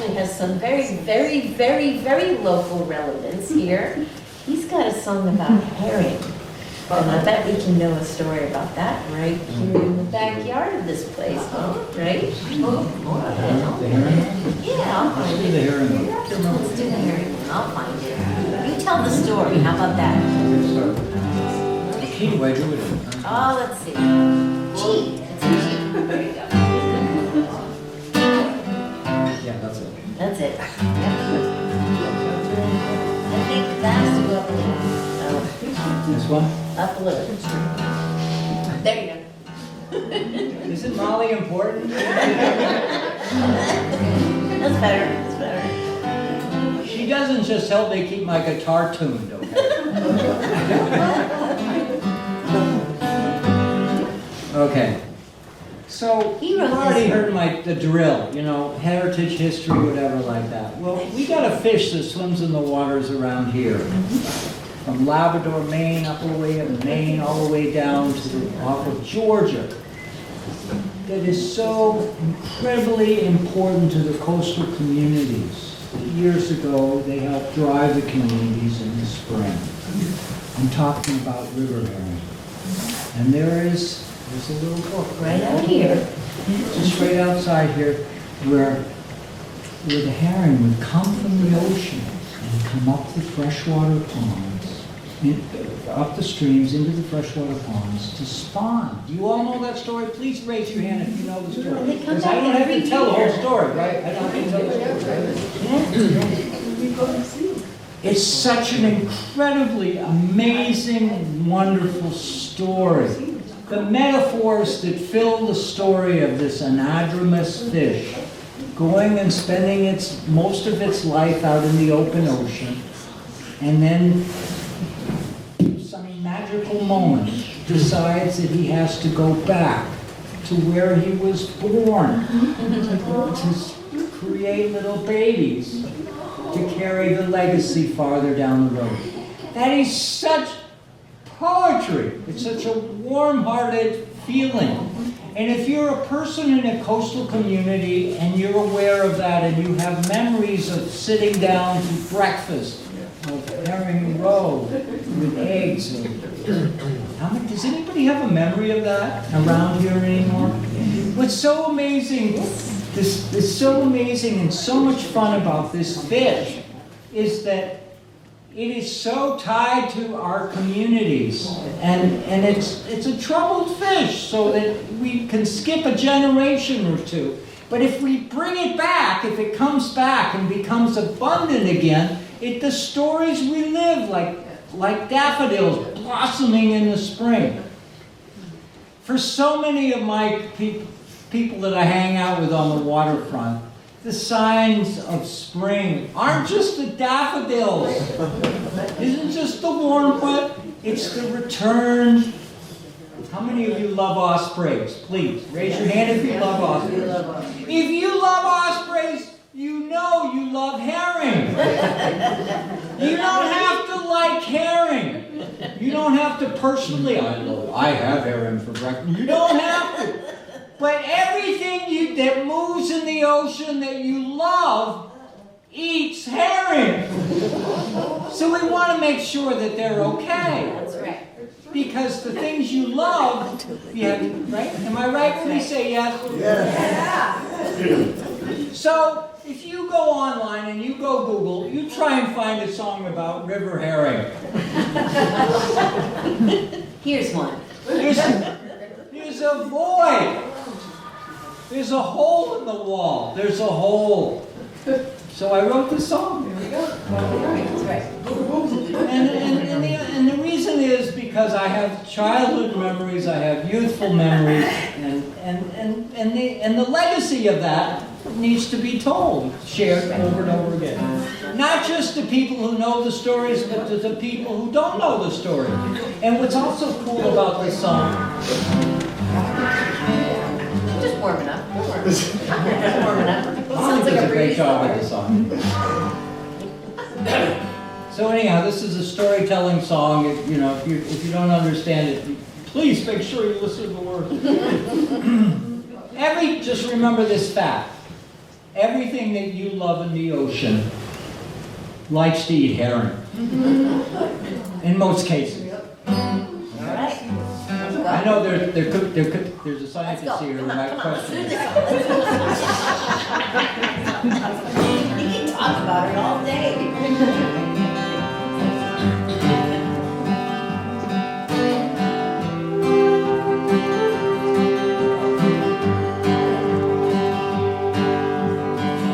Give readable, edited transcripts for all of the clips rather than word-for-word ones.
actually has some very, very, very, very local relevance here. He's got a song about herring. And I bet we can know a story about that right here in the backyard of this place, huh? Right? The herring? Yeah, I'll Let's find do it. the herring one. Let's do the herring one. I'll find it. You tell the story. How about that? The key, why do it? Oh, let's see. G. It's a G. There you go. Yeah, that's it. That's it. Yep. I think that has to go up a little. This one? Up a little. There you go. Isn't Molly important? That's better. That's better. She doesn't just help me keep my guitar tuned, okay. So, He you've wrote already this. heard the drill, you know, heritage, history, whatever like that. Well, we got a fish that swims in the waters around here. From Labrador, Maine, up all the way up Maine, all the way down to off of Georgia. That is so incredibly important to the coastal communities. Years ago, they helped drive the communities in the spring. I'm talking about river herring. And there's a little book Right out here. just right outside here where the herring would come from the ocean and come up the freshwater ponds, up the streams into the freshwater ponds to spawn. Do you all know that story? Please raise your hand if you know the story. They come Because I back don't have every to tell the whole year. story, right? I don't have to tell the story. It's such an incredibly amazing, wonderful story. The metaphors that fill the story of this anadromous fish going and spending most of its life out in the open ocean, and then some magical moment decides that he has to go back to where he was born to create little babies to carry the legacy farther down the road. That is such poetry. It's such a warm-hearted feeling. And if you're a person in a coastal community and you're aware of that and you have memories of sitting down to breakfast of herring roe with eggs, does anybody have a memory of that around here anymore? What's so amazing, this is so amazing and so much fun about this fish is that it is so tied to our communities, and it's a troubled fish, so that we can skip a generation or two. But if we bring it back, if it comes back and becomes abundant again, the stories relive like daffodils blossoming in the spring. For so many of my people that I hang out with on the waterfront, the signs of spring aren't just the daffodils. Isn't just the warm wet, it's the return. How many of you love ospreys? Please, raise your hand if you love ospreys. If you love ospreys, you know you love herring. You don't have to like herring. You don't have to personally, I have herring for breakfast. You don't have to. But everything that moves in the ocean that you love eats herring. So we want to make sure that they're okay. That's right. Because the things you love, right? Am I right when we say yes? Yeah. So if you go online and you go Google, you try and find a song about river herring. Here's one. There's a void. There's a hole in the wall. There's a hole. So I wrote this song. Here we go. That's right. And the reason is because I have childhood memories, I have youthful memories, and the legacy of that needs to be told, shared over and over again. Not just to people who know the stories, but to the people who don't know the story. And what's also cool about this song, Just warming up. Don't worry. Just warming up. Molly does a great job with the song. So anyhow, this is a storytelling song. If you don't understand it, please make sure you listen to the words. Just remember this fact. everything that you love in the ocean likes to eat herring. In most cases. All right. I know there's a scientist here who might question it. You can talk about it all day.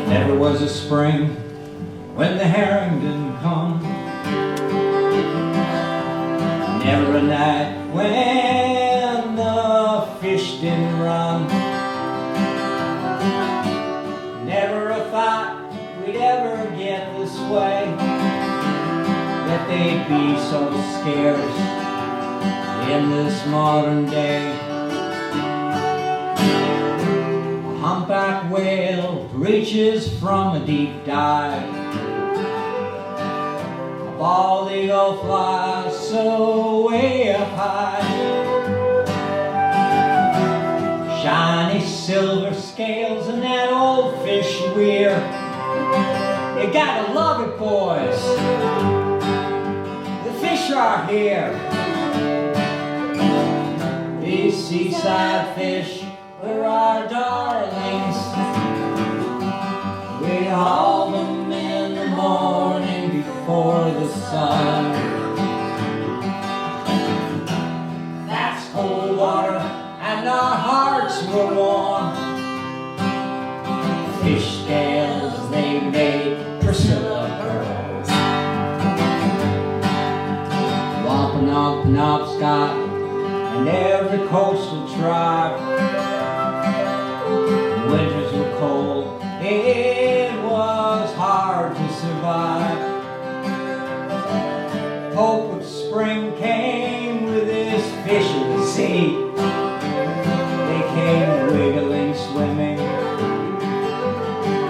Never was a spring when the herring didn't come. Never a night when the fish didn't run. Never a thought we'd ever get this way, that they'd be so scarce in this modern day. A humpback whale reaches from a deep dive. A bald eagle flies so way up high. Shiny silver scales and that old fish weir. You gotta love it, boys. The fish are here. These seaside fish were our darlings. We haul them in the morning before the sun. That's cold water and our hearts were warm. Fish scales they made Priscilla pearls. Wampanoag, Penobscot, and every coastal tribe. Winters were cold, it was hard to survive. Hope of spring came with this fish of the sea. They came wiggling, swimming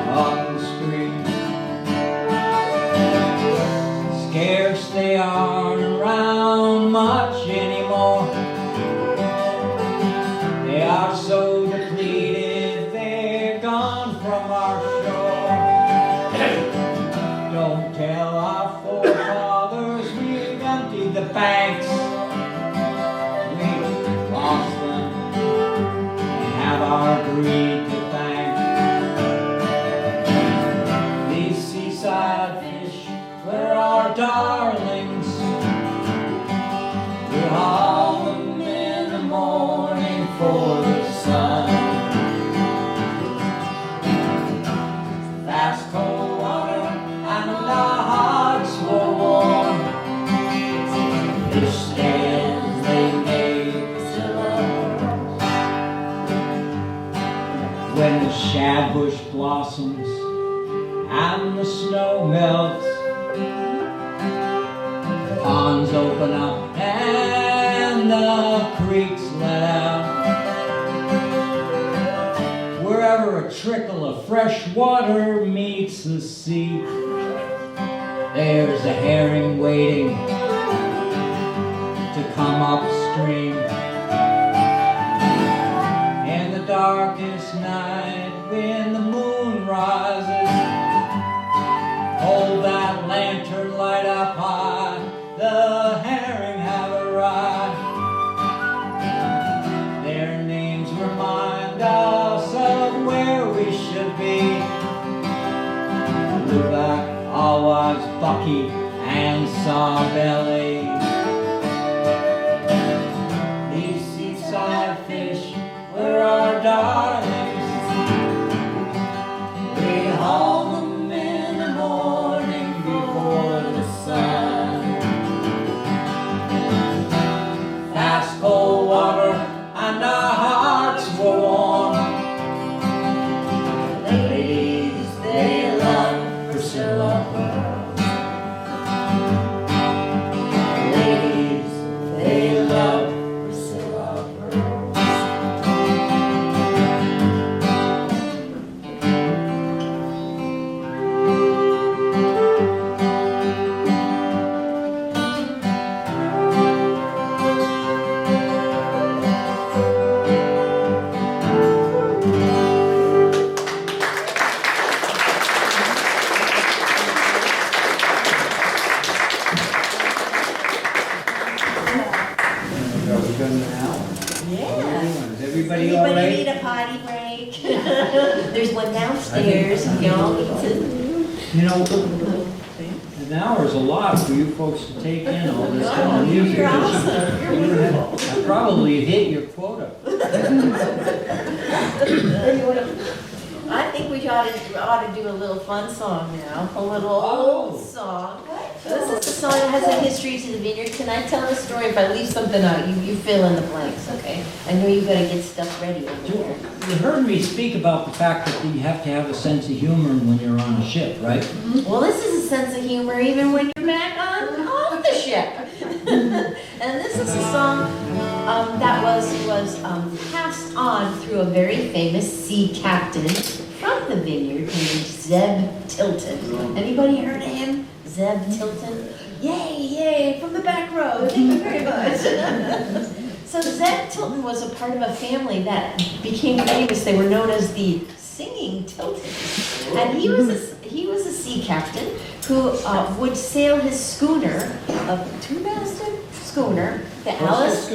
up the stream. Scarce they aren't around much anymore. They are so depleted, they're gone from our shore. Don't tell our forefathers we've emptied the banks. We've lost them and have our greed to thank. These seaside fish were our darlings. We haul them in the morning for the sun. Fast cold water and our hearts were warm. Fish scales they made Priscilla. When the shad bush blossoms and the snow melts, the ponds open up and the creeks let out. Wherever a trickle of fresh water meets the sea, there's a herring waiting to come upstream. In the darkest night when the moon rises, hold that lantern light up high, the herring have arrived. Their names remind us of where we should be. Blueback, Alwise, Bucky, and Sawbelly. These seaside fish were our darlings. We haul them in the morning before the sun. Fast cold water and our hearts were warm. Ladies, they love Priscilla pearls. Ladies, they love Priscilla pearls. Everybody all Anybody right? need a potty break? There's one downstairs, y'all need to. You know, an hour is a lot for you folks to take in all this kind of music. You're awesome, you're wonderful. I probably hit your quota. I think we ought to do a little fun song now, a little old song. This is a song that has a history to the vineyard. Can I tell the story? If I leave something out, you fill in the blanks, okay? I know you gotta get stuff ready over there. You heard me speak about the fact that you have to have a sense of humor when you're on a ship, right? Well, this is a sense of humor even when you're back off the ship. And this is a song that was passed on through a very famous sea captain from the Vineyard named Zeb Tilton. Anybody heard of him? Zeb Tilton? Yay, yay, from the back row. Thank you very much. So Zeb Tilton was a part of a family that became famous. They were known as the Singing Tiltons. And he was a sea captain who would sail his schooner, a two-masted schooner, the Alice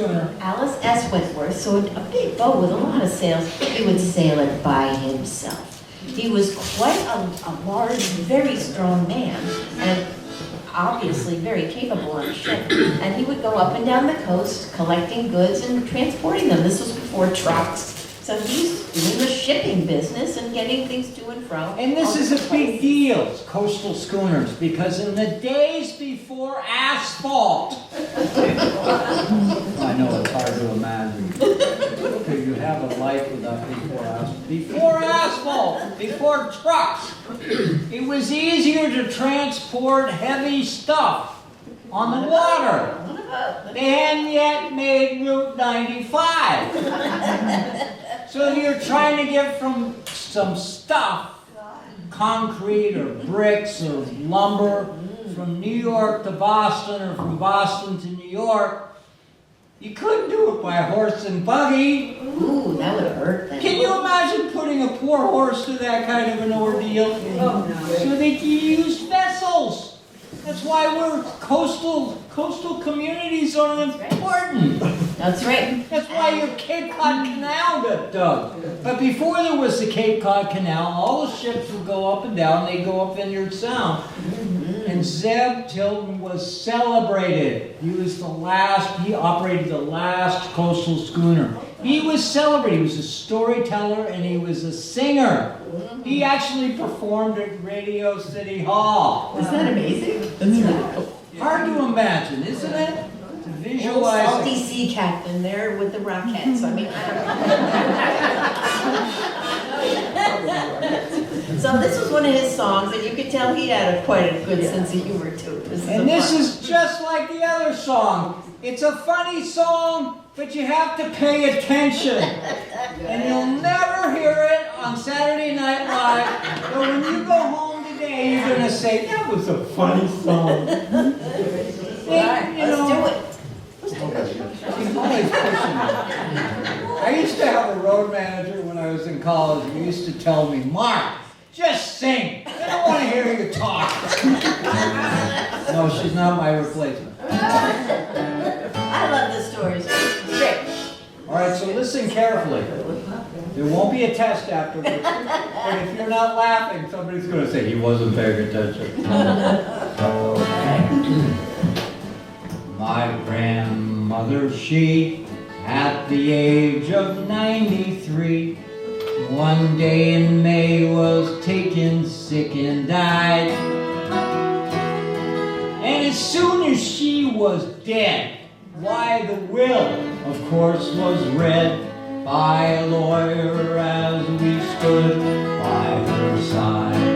S. Wentworth, so a big boat with a lot of sails. He would sail it by himself. He was quite a large, very strong man, and obviously very capable on a ship. And he would go up and down the coast collecting goods and transporting them. This was before trucks. So he's doing the shipping business and getting things to and fro. And this is a big deal, coastal schooners, because in the days before asphalt, I know it's hard to imagine, because you have a life without before asphalt, before trucks, it was easier to transport heavy stuff on the water. They hadn't yet made Route 95. So if you're trying to get from some stuff, concrete or bricks or lumber, from New York to Boston or from Boston to New York, you couldn't do it by horse and buggy. Ooh, that would hurt then. Can you imagine putting a poor horse through that kind of an ordeal? Oh, no. So they used vessels. That's why we're coastal communities are important. That's right. That's why your Cape Cod Canal got dug. But before there was the Cape Cod Canal, all the ships would go up and down. They'd go up Vineyard Sound. And Zeb Tilton was celebrated. He was he operated the last coastal schooner. He was celebrated. He was a storyteller and he was a singer. He actually performed at Radio City Hall. Isn't that amazing? That's really cool. Hard to imagine, isn't it? To Old visualize salty it. sea captain there with the Rockettes. I mean, So this was one of his songs, and you could tell he had quite a good sense of humor too. This is just like the other song. It's a funny song, but you have to pay attention. And you'll never hear it on Saturday Night Live. But when you go home today, you're going to say, that was a funny song. Let's do it. She's always pushing me. I used to have a road manager when I was in college who used to tell me, Mark, just sing. I don't want to hear you talk. No, she's not my replacement. I love the stories. Great. All right, so listen carefully. There won't be a test afterwards. But if you're not laughing, somebody's going to say he wasn't paying attention. My grandmother, she, at the age of 93, one day in May was taken sick and died. And as soon as she was dead, why the will, of course, was read by a lawyer as we stood by her side.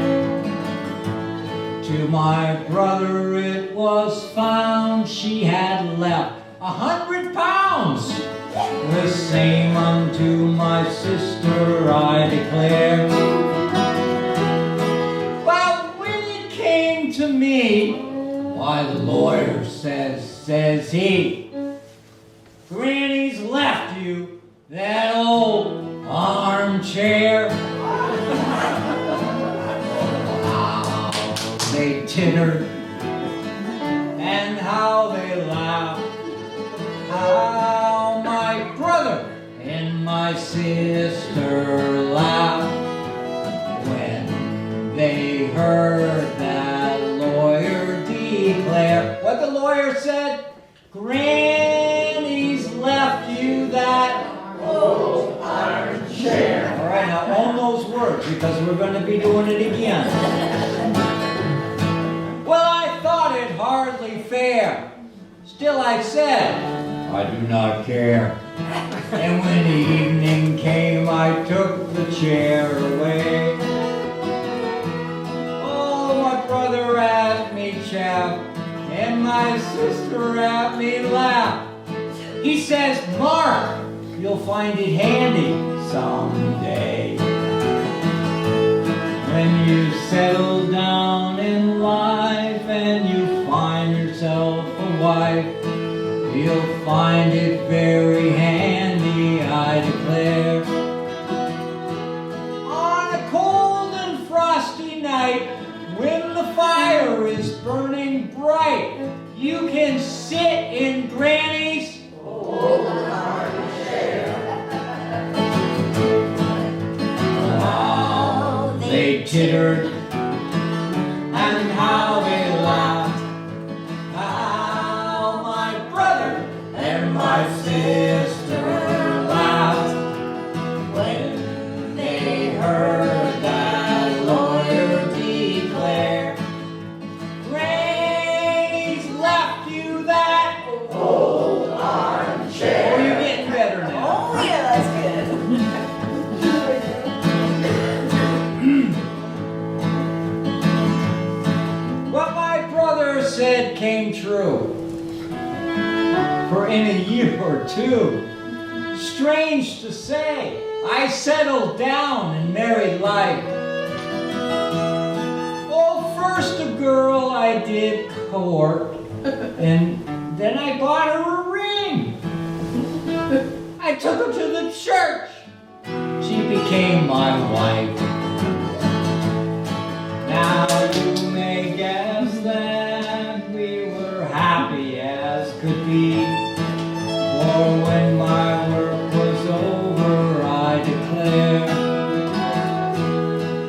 To my brother it was found she had left 100 pounds. The same unto my sister I declare. But when it came to me, why the lawyer says he, Granny's left you that old armchair. How they tittered and how they laughed. How my brother and my my sister laughed when they heard that lawyer declare. What the lawyer said? Granny's left you that old armchair. All right, now own those words because we're going to be doing it again. Well, I thought it hardly fair. Still I said, I do not care. And when the evening came, I took the chair away. Oh, my brother at me chaff, and my sister at me laugh. He says, Mark, you'll find it handy someday. When you settle down in life and you find yourself a wife, you'll find it very handy, I declare. On a cold and frosty night, when the fire is burning bright, you can sit in Granny's old armchair. How they tittered and how they laughed, how my brother and my sister laughed when they heard that lawyer declare, Granny's left you that old armchair. Oh, you're getting better now. Oh, yeah, that's good. What my brother said came true. For in a year or two, strange to say, I settled down in married life. Oh, first a girl I did court, and then I bought her a ring. I took her to the church. She became my wife. Now you may guess that we were happy as could be. For when my work was over, I declare,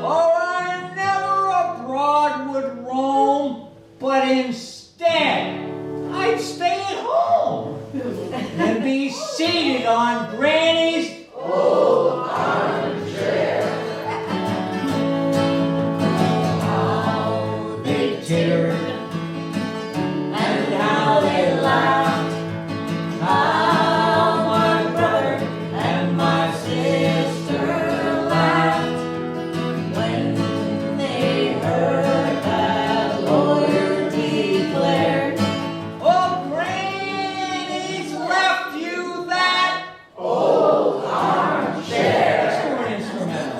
oh, I never abroad would roam, but instead I'd stay at home and be seated on Granny's old armchair. How they tittered and how they laughed, how my brother and my sister laughed when they heard that lawyer declare, oh, Granny's left you that old armchair. Let's do an instrumental.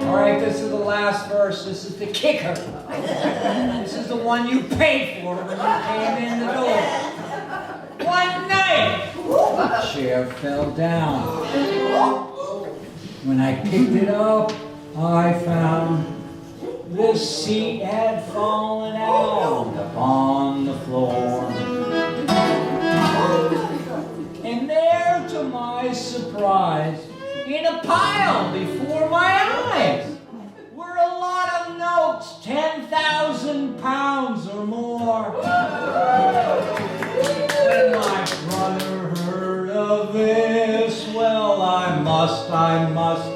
All right, this is the last verse. This is the kicker. This is the one you paid for when you came in the door. One night, the chair fell down. When I picked it up, I found the seat had fallen out upon the floor. And there, to my surprise, in a pile before my eyes, were a lot of notes, 10,000 pounds or more. When my brother heard of this, well, I must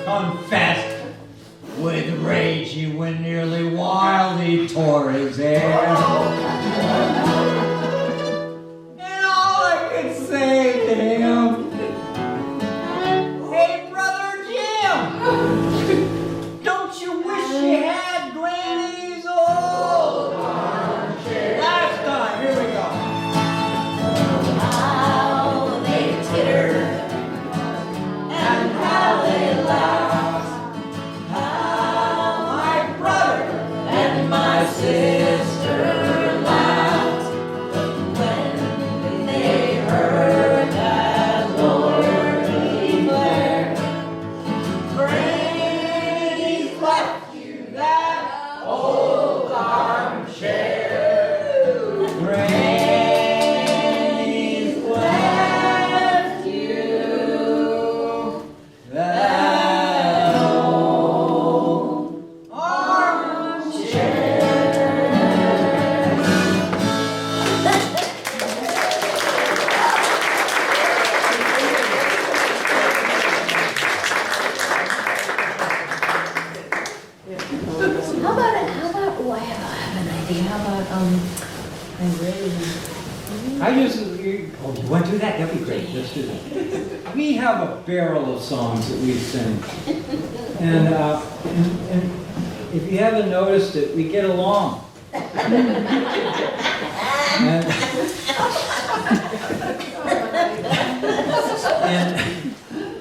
confess, with rage he went nearly wild, he tore his hair. And all I could say to him, hey, Brother Jim, you want to do that? That'd be great. Let's do that. We have a barrel of songs that we sing. And if you haven't noticed it, we get along.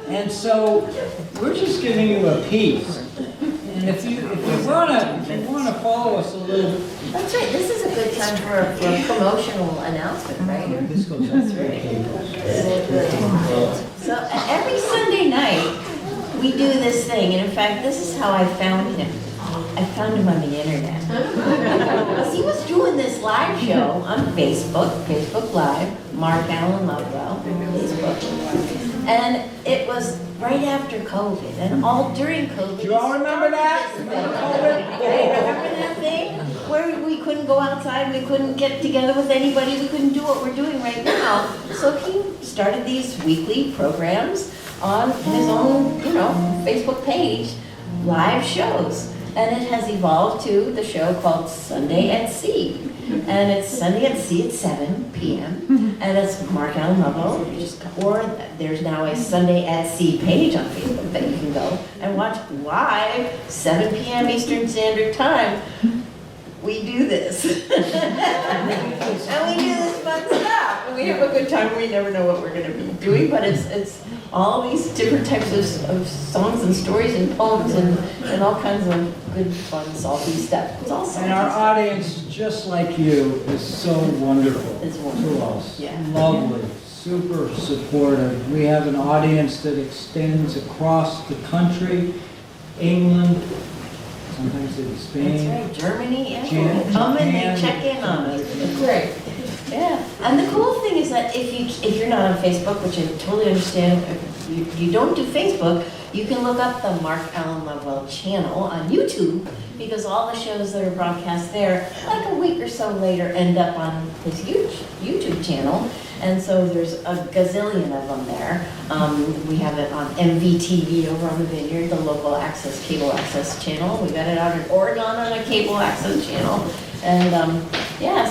And so we're just giving you a piece. And if you wanna follow us a little. That's right, this is a good time for a promotional announcement, right? This goes up That's to the right. cable. So every Sunday night, we do this thing, and in fact, this is how I found him. I found him on the internet. Because he was doing this live show on Facebook Live, Mark Allen Lovewell, Facebook. And it was right after COVID, and all during COVID. Do you all remember that? Remember that thing? Where we couldn't go outside, we couldn't get together with anybody, we couldn't do what we're doing right now. So he started these weekly programs on his own, Facebook page, live shows. And it has evolved to the show called Sunday at Sea. And it's Sunday at Sea at 7 p.m. And it's Mark Allen Lovewell. Or there's now a Sunday at Sea page on Facebook that you can go and watch live, 7 p.m. Eastern Standard Time. We do this. And we do this fun stuff. And we have a good time. We never know what we're going to be doing, but it's all these different types of songs and stories and poems and all kinds of good, fun, salty stuff. It's all salty And our stuff. audience, just like you, is so wonderful It's wonderful. to us. Yeah. Lovely, super supportive. We have an audience that extends across the country, England, sometimes in Spain. That's right, Germany, yeah. Japan, They come and they check in on us. It's great. Yeah, and the cool thing is that if you're not on Facebook, which I totally understand, if you don't do Facebook, you can look up the Mark Allen Lovewell channel on YouTube, because all the shows that are broadcast there, like a week or so later, end up on his YouTube channel. And so there's a gazillion of them there. We have it on MVTV over on the Vineyard, the local cable access channel. We got it out in Oregon on a cable access channel. And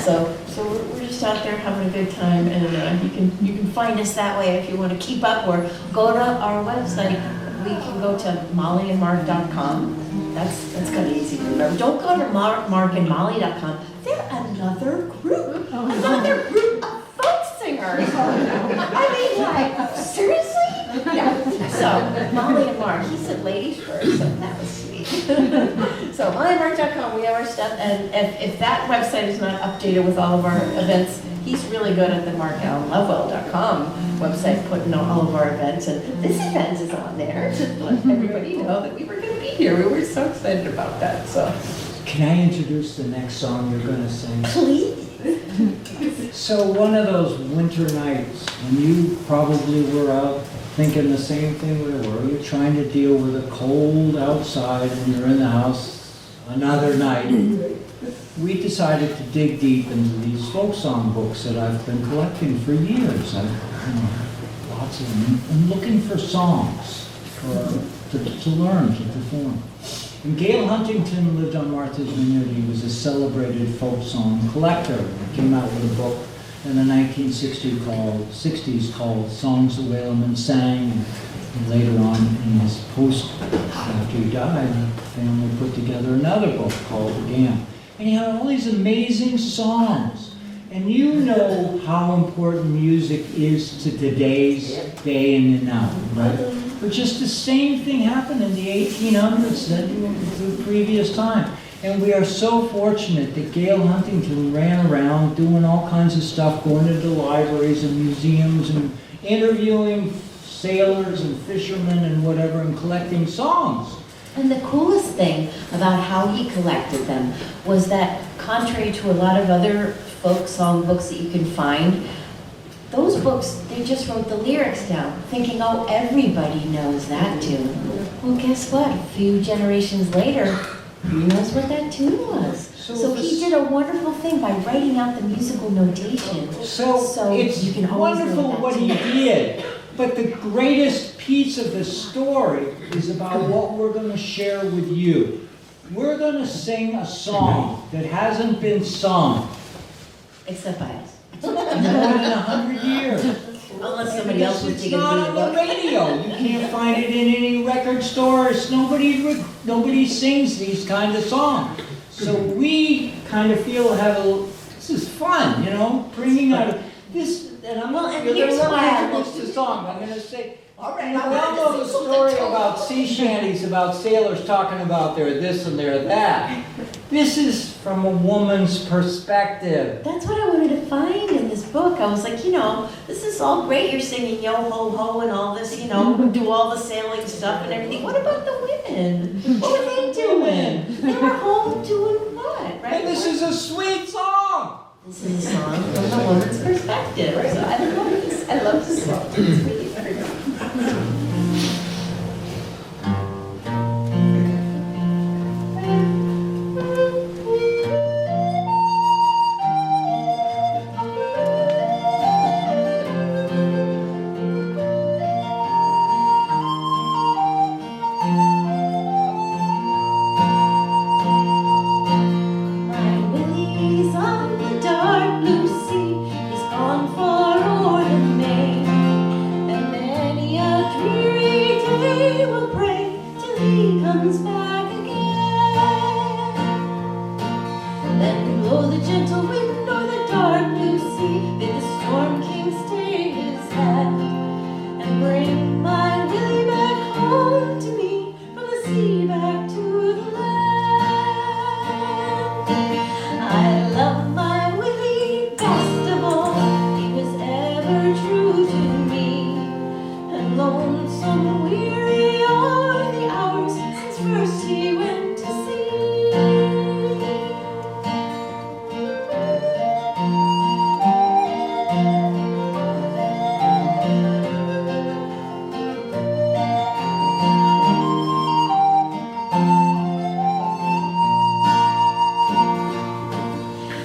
so we're just out there having a good time, and you can find us that way if you want to keep up, or go to our website. We can go to mollyandmark.com. That's kind of easy to remember. Don't go to markandmolly.com. They're another group of folk singers. I mean, like, seriously? Yeah. So Molly and Mark, he said ladies first, so that was sweet. So mollyandmark.com, we have our stuff, and if that website is not updated with all of our events, he's really good at the markallenlovewell.com website, putting all of our events, and this event is on there to let everybody know that we were going to be here. We were so excited about that. So, Can I introduce the next song you're going to sing? please. So one of those winter nights when you probably were out thinking the same thing we were, you're trying to deal with a cold outside and you're in the house another night, we decided to dig deep into these folk song books that I've been collecting for years. Lots of them. I'm looking for songs to learn, to perform. And Gail Huntington lived on Martha's Vineyard. He was a celebrated folk song collector. He came out with a book in the 1960s called Songs the Whalemen Sang. And later on in his post, after he died, the family put together another book called Again. And he had all these amazing songs. And you know how important music is to today's day and now, right? But just the same thing happened in the 1800s, the previous time. And we are so fortunate that Gail Huntington ran around doing all kinds of stuff, going into libraries and museums and interviewing sailors and fishermen and whatever, and collecting songs. And the coolest thing about how he collected them was that, contrary to a lot of other folk song books that you can find, those books, they just wrote the lyrics down, thinking, oh, everybody knows that tune. Well, guess what? A few generations later, who knows what that tune was? So he did a wonderful thing by writing out the musical notation. So it's you can always know wonderful that what he tune. did, but the greatest piece of the story is about what we're going to share with you. We're going to sing a song that hasn't been sung. Except by us. than 100 years. Unless somebody else was It's digging not through the on the book. radio. You can't find it in any record stores. Nobody sings these kind of songs. So we kind of feel this is fun, you know, bringing out this. And I'm Well, and going here's to why I introduce love the song. I'm going to say, All right, we all know the story about sea shanties, about sailors talking about their this and their that. This is from a woman's perspective. That's what I wanted to find in this book. I was like, you know, this is all great. You're singing yo ho ho and all this, you know, do all the sailing stuff and everything. What about the women? What were they doing? They were home doing what, right? And this is a sweet song. This is a song from the woman's perspective. So I love this. I love this song. It's really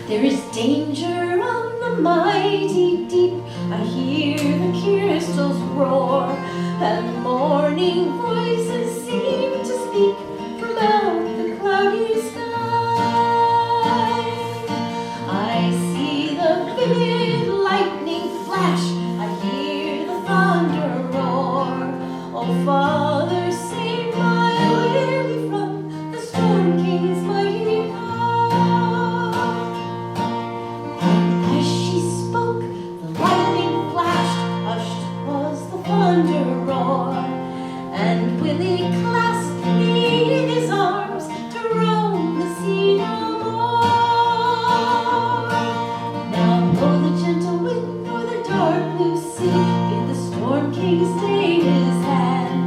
There is danger on the mighty deep. I hear the crystals roar, and morning voices seem to speak from out the cloudy sky. I see the vivid lightning flash. I hear the thunder roar. Oh, Father, save my Lily from the Storm King's mighty power. As she spoke, the lightning flashed, hushed was the thunder roar, and Willie clasped me in his arms to roam the sea no more. Now blow the gentle wind o'er the dark blue sea, bid the Storm King stay his hand,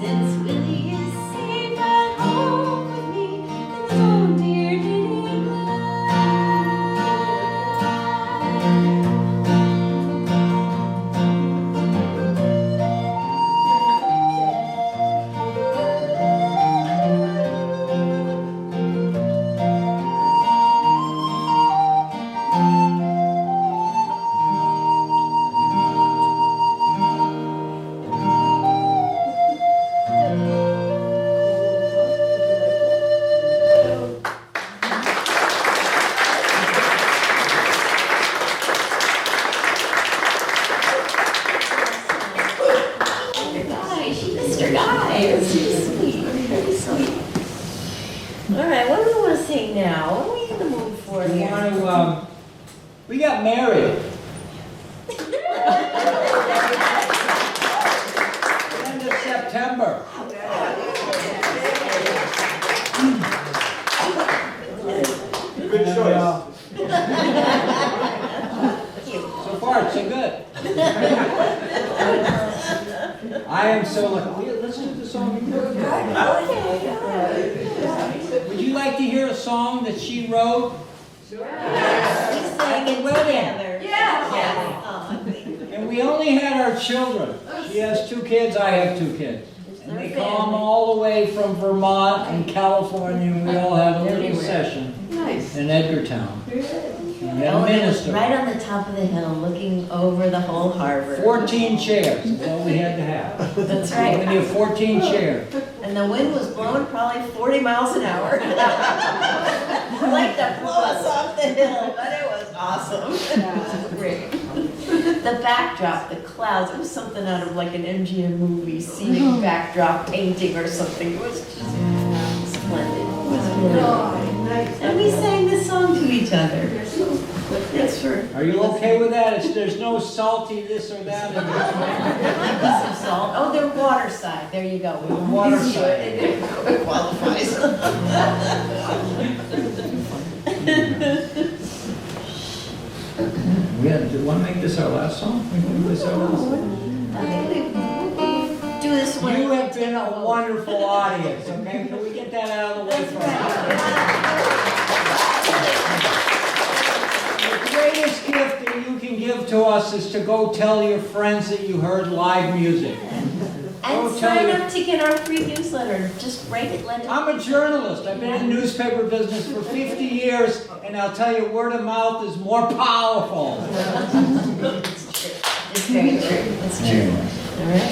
since Willie is safe at home with me in his own dear native land. Mr. Guy, it's so sweet, very sweet. All right, what do we want to sing now? What are we in the mood for We here? want to, we got married. End of September. Good choice. So far, so good. I am so lucky. Let's do the song. Would you like to hear a song that she wrote? We sang it together. Yeah. Oh, And we only had our children. She has 2 kids, I have 2 kids. And they come all the way from Vermont and California, and we all had a little Everywhere. session Nice. in Edgartown. And we had a Oh, and it was minister. right on the top of the hill, looking over the whole harbor. 14 chairs, is all we had to have. That's We right. need 14 chairs. And the wind was blowing probably 40 miles an hour. Like to blow us off the hill, but it was awesome. great. The backdrop, the clouds, it was something out of like an MGM movie, scenic backdrop painting or something. It was just splendid. It was really good. And we sang this song to each other. That's for. Are you okay with that? There's no salty this or that in this Some salt. Oh, they're waterside. There you go. Waterside. It qualifies. Do you want to make this our last song? We can make this our last song. Do this one. You have been a wonderful audience, okay? Can we get that out of the way first? The greatest gift that you can give to us is to go tell your friends that you heard live music. And sign up to get our free newsletter. Just write it, let it. I'm a journalist. I've been in the newspaper business for 50 years, and I'll tell you, word of mouth is more powerful. It's true. It's very true. It's true. All right.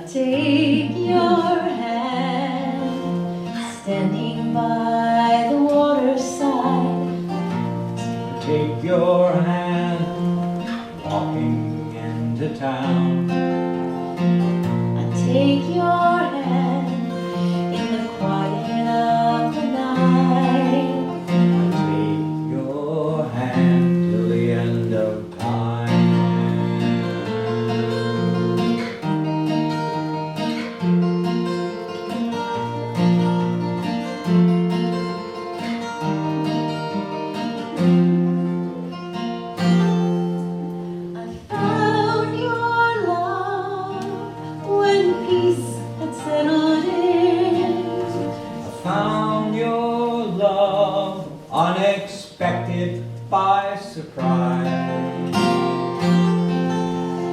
Take your hand, standing by the waterside. Take your hand, walking into town. I take your hand in the quiet of the night. Take your hand till the end of time. I found your love when peace had settled in. I found your love unexpected by surprise.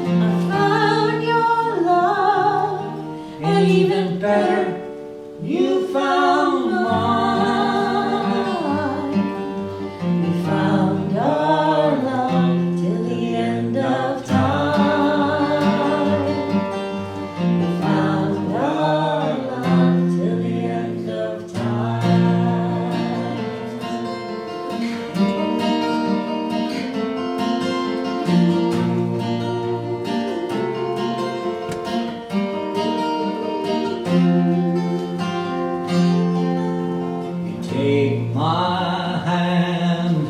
I found your love, And even better, you found mine. we found our love till the end of time. We found our love till the end of time. You take my hand,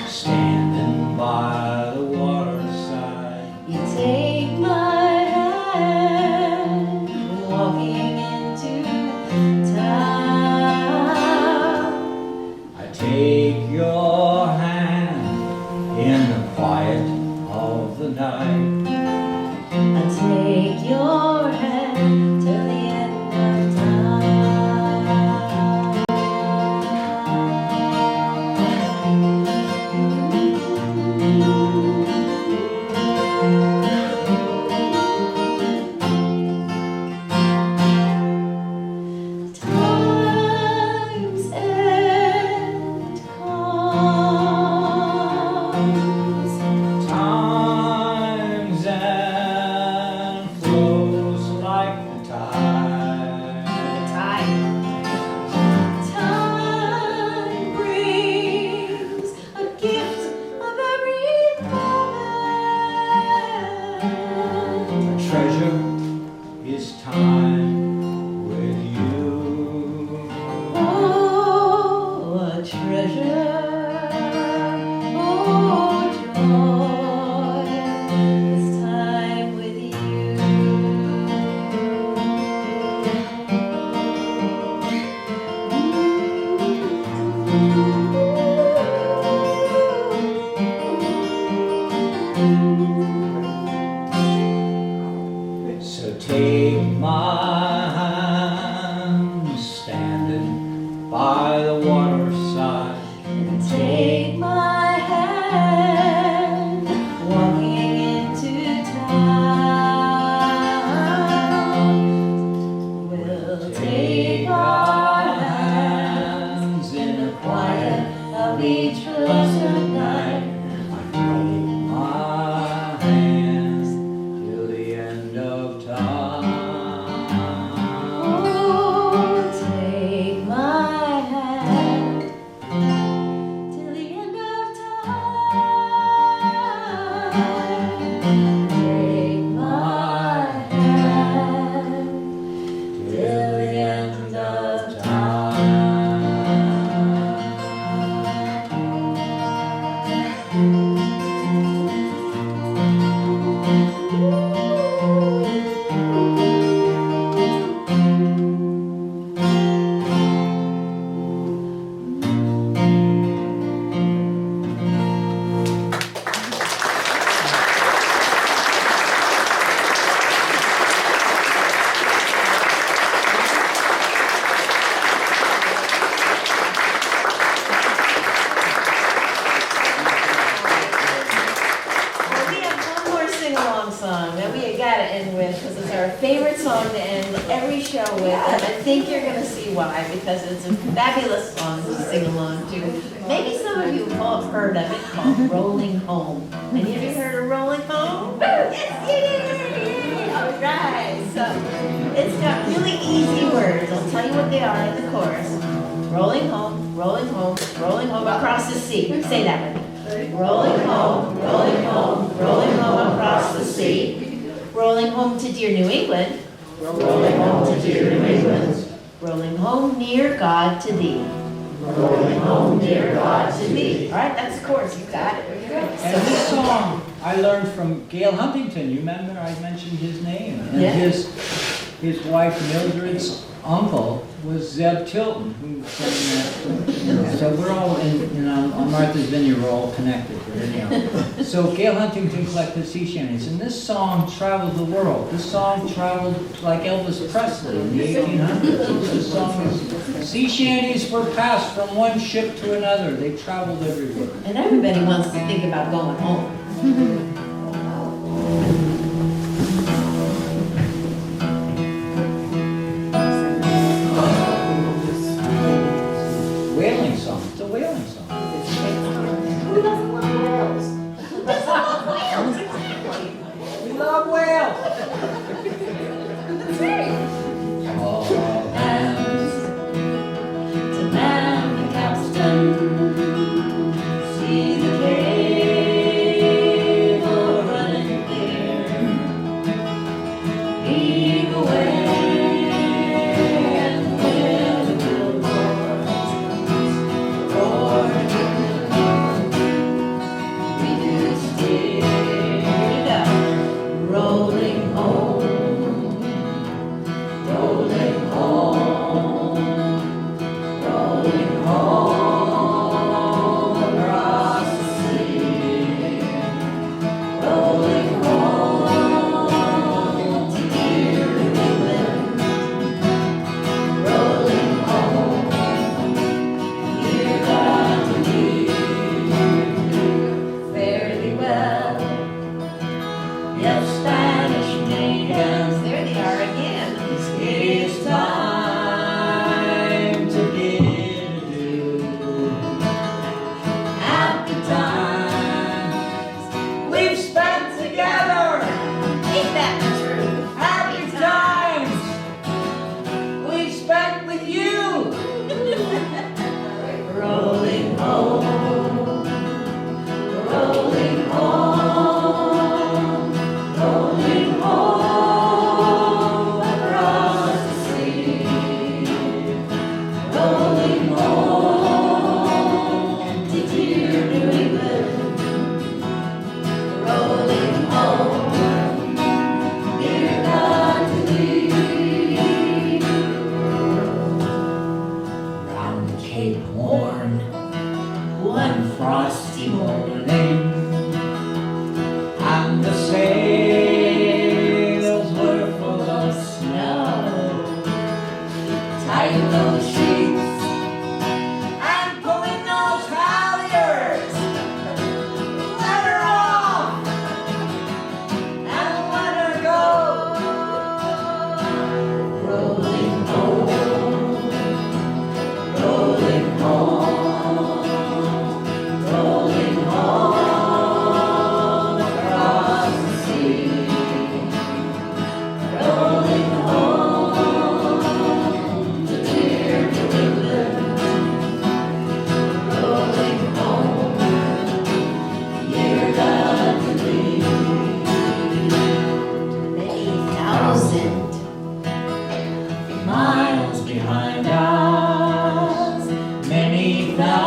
standing by the waterside. You take my hand, walking into town. I take your hand in the quiet of the night. I take your hand till the end of show with, and I think you're gonna see why, because it's a fabulous song to sing along to. Maybe some of you have heard of it, called Rolling Home. Any of you heard of Rolling Home? Yes, you did! All right, so it's got really easy words. I'll tell you what they are in the chorus. Rolling home, rolling home, rolling home across the sea. Say that with me. Rolling home, rolling home, rolling home across the sea. Rolling home to dear New England. Rolling home to dear New England. Rolling home near God to thee. Rolling home near God to thee. All right, that's the chorus. You got it. And this song I learned from Gail Huntington. You remember I mentioned his name. And Yeah. his wife Mildred's uncle was Zeb Tilton, who so we're all on Martha's Vineyard, we're all connected. So Gail Huntington collected sea shanties, and this song traveled the world. This song traveled like Elvis Presley in the 1800s. This song is, sea shanties were passed from one ship to another. They traveled everywhere. And everybody wants to think about going home. Whaling song. It's a whaling song. Who doesn't love whales? We love whales. That's right. All hands to man the capstan. See the cable running clear. Heave away and fill the billboards. Roar we do steer. Rolling home. Rolling home, rolling home across the sea, rolling home to dear New England, rolling home, dear God to thee. Fare thee well, yes, Spanish maidens, there they are again. It's time to get into happy times we've spent together. Ain't that the truth? Happy times we've spent with you. Rolling home, rolling home, rolling home across the sea, rolling home to dear New England, rolling home near God to thee. Round Cape Horn, one frosty morning, and the sails were full of snow. Tying those sheets and pulling those halyards. Let her off and let her go. Rolling home, rolling home, rolling home across the sea, rolling home to dear New England, rolling home near God to thee. Many thousand miles behind us, Many thousand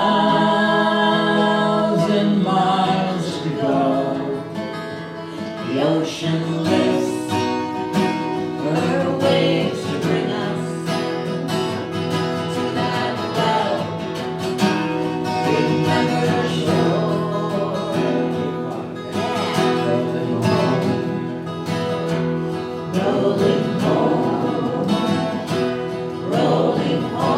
miles to go. the ocean lifts her waves to bring us to that well remembered shore. Yeah. Rolling home, rolling home.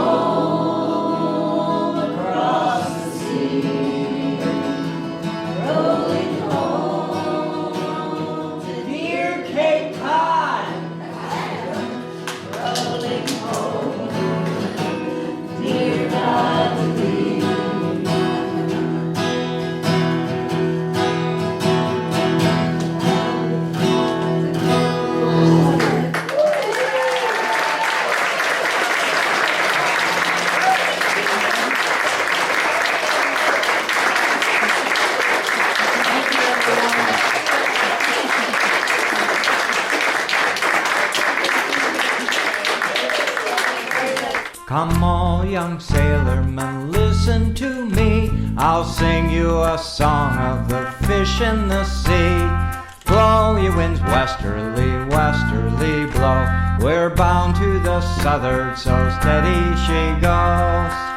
Come all young sailormen, listen to me. I'll sing you a song of the fish in the sea. Blow, ye winds, westerly, westerly blow. We're bound to the southward, so steady she goes.